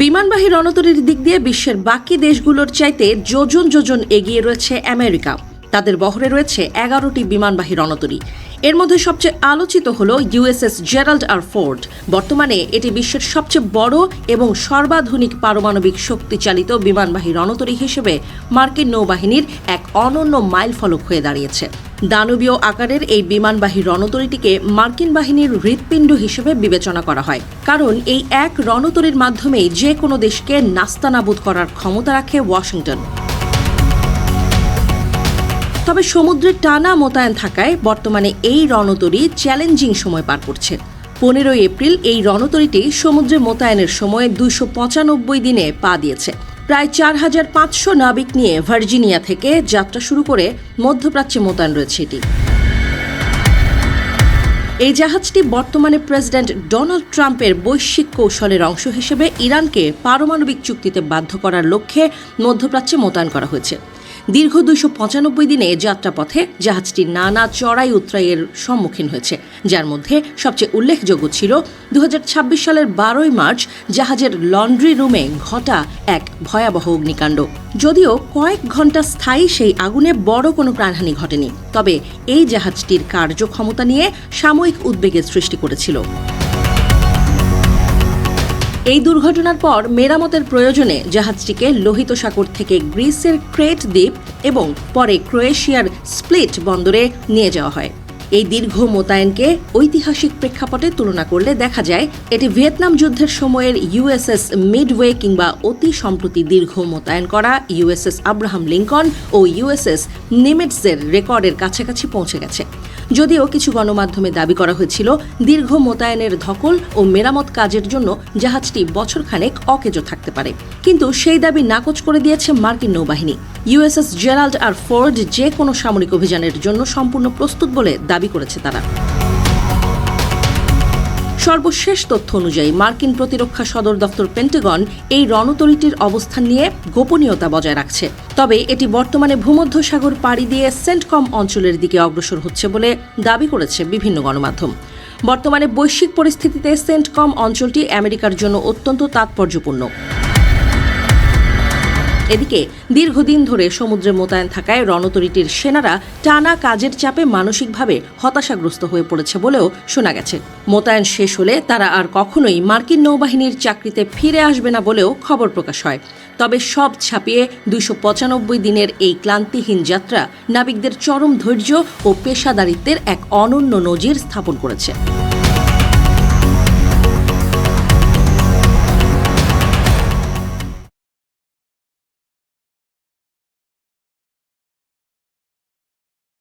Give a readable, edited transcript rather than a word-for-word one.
বিমানবাহী রণতরীর দিক দিয়ে বিশ্বের বাকি দেশগুলোর চাইতে যোজন যোজন এগিয়ে রয়েছে আমেরিকা। তাদের বহরে রয়েছে 11টি বিমানবাহী রণতরী। এর মধ্যে সবচেয়ে আলোচিত হল ইউএসএস জেরাল্ড আর ফোর্ড। বর্তমানে এটি বিশ্বের সবচেয়ে বড় এবং সর্বাধুনিক পারমাণবিক শক্তিচালিত বিমানবাহী রণতরী হিসেবে মার্কিন নৌবাহিনীর এক অনন্য মাইলফলক হয়ে দাঁড়িয়েছে। দানবীয় আকারের এই বিমানবাহী রণতরীটিকে মার্কিন বাহিনীর হৃৎপিণ্ড হিসেবে বিবেচনা করা হয়, কারণ এই এক রণতরীর মাধ্যমেই যে কোনো দেশকে নাস্তানাবুদ করার ক্ষমতা রাখে ওয়াশিংটন। তবে সমুদ্রে টানা মোতায়েন থাকায় বর্তমানে এই রণতরী চ্যালেঞ্জিং সময় পার করছে। 15 এপ্রিল এই রণতরীটি সমুদ্রে মোতায়েনের সময় 295 দিনে পা দিয়েছে। প্রায় 4500 নাবিক নিয়ে ভার্জিনিয়া থেকে যাত্রা শুরু করে মধ্যপ্রাচ্যে মোতায়েন রয়েছে এটি। এই জাহাজটি বর্তমানে প্রেসিডেন্ট ডোনাল্ড ট্রাম্পের বৈশ্বিক কৌশলের অংশ হিসেবে ইরানকে পারমাণবিক চুক্তিতে বাধ্য করার লক্ষ্যে মধ্যপ্রাচ্যে মোতায়েন করা হয়েছে। দীর্ঘ 295 দিনে যাত্রাপথে জাহাজটি নানা চড়াই উতরাইয়ের সম্মুখীন হয়েছে, যার মধ্যে সবচেয়ে উল্লেখযোগ্য ছিল 2026 সালের 12 মার্চ জাহাজের লন্ড্রি রুমে ঘটা এক ভয়াবহ অগ্নিকাণ্ড। যদিও কয়েক ঘন্টা স্থায়ী সেই আগুনে বড় কোনো প্রাণহানি ঘটেনি, তবে এই জাহাজটির কার্যক্ষমতা নিয়ে সাময়িক উদ্বেগের সৃষ্টি করেছিল। এই দুর্ঘটনার পর মেরামতের প্রয়োজনে জাহাজটিকে লোহিত সাগর থেকে গ্রিসের ক্রেট দ্বীপ এবং পরে ক্রোয়েশিয়ার স্প্লিট বন্দরে নিয়ে যাওয়া হয়। এই দীর্ঘ মোতায়েনকে ঐতিহাসিক প্রেক্ষাপটে তুলনা করলে দেখা যায় এটি ভিয়েতনাম যুদ্ধের সময়ের ইউএসএস মিডওয়ে কিংবা অতি সম্প্রতি দীর্ঘ মোতায়েন করা ইউএসএস আব্রাহাম লিঙ্কন ও ইউএসএস নিমিটজের রেকর্ডের কাছাকাছি পৌঁছে গেছে। যদিও কিছু গণমাধ্যমে দাবি করা হয়েছিল দীর্ঘ মোতায়েনের ধকল ও মেরামত কাজের জন্য জাহাজটি বছরখানেক অকেজো থাকতে পারে, কিন্তু সেই দাবি নাকচ করে দিয়েছে মার্কিন নৌবাহিনী। ইউএসএস জেরাল্ড আর ফোর্ড যে কোনো সামরিক অভিযানের জন্য সম্পূর্ণ প্রস্তুত বলে দাবি করেছে তারা। সর্বশেষ তথ্য অনুযায়ী মার্কিন প্রতিরক্ষা সদর দপ্তর পেন্টাগন এই রণতরীটির অবস্থান নিয়ে গোপনীয়তা বজায় রাখছে। তবে এটি বর্তমানে ভূমধ্যসাগর পাড়ি দিয়ে সেন্টকম অঞ্চলের দিকে অগ্রসর হচ্ছে বলে দাবি করেছে বিভিন্ন গণমাধ্যম। বর্তমানে বৈশ্বিক পরিস্থিতিতে সেন্টকম অঞ্চলটি আমেরিকার জন্য অত্যন্ত তাৎপর্যপূর্ণ। এদিকে দীর্ঘদিন ধরে সমুদ্রে মোতায়েন থাকায় রণতরীটির সেনারা টানা কাজের চাপে মানসিকভাবে হতাশাগ্রস্ত হয়ে পড়েছে বলেও শোনা গেছে। মোতায়েন শেষ হলে তারা আর কখনোই মার্কিন নৌবাহিনীর চাকরিতে ফিরে আসবে না বলেও খবর প্রকাশ হয়। তবে সব ছাপিয়ে 295 দিনের এই ক্লান্তিহীন যাত্রা নাবিকদের চরম ধৈর্য ও পেশাদারিত্বের এক অনন্য নজির স্থাপন করেছে।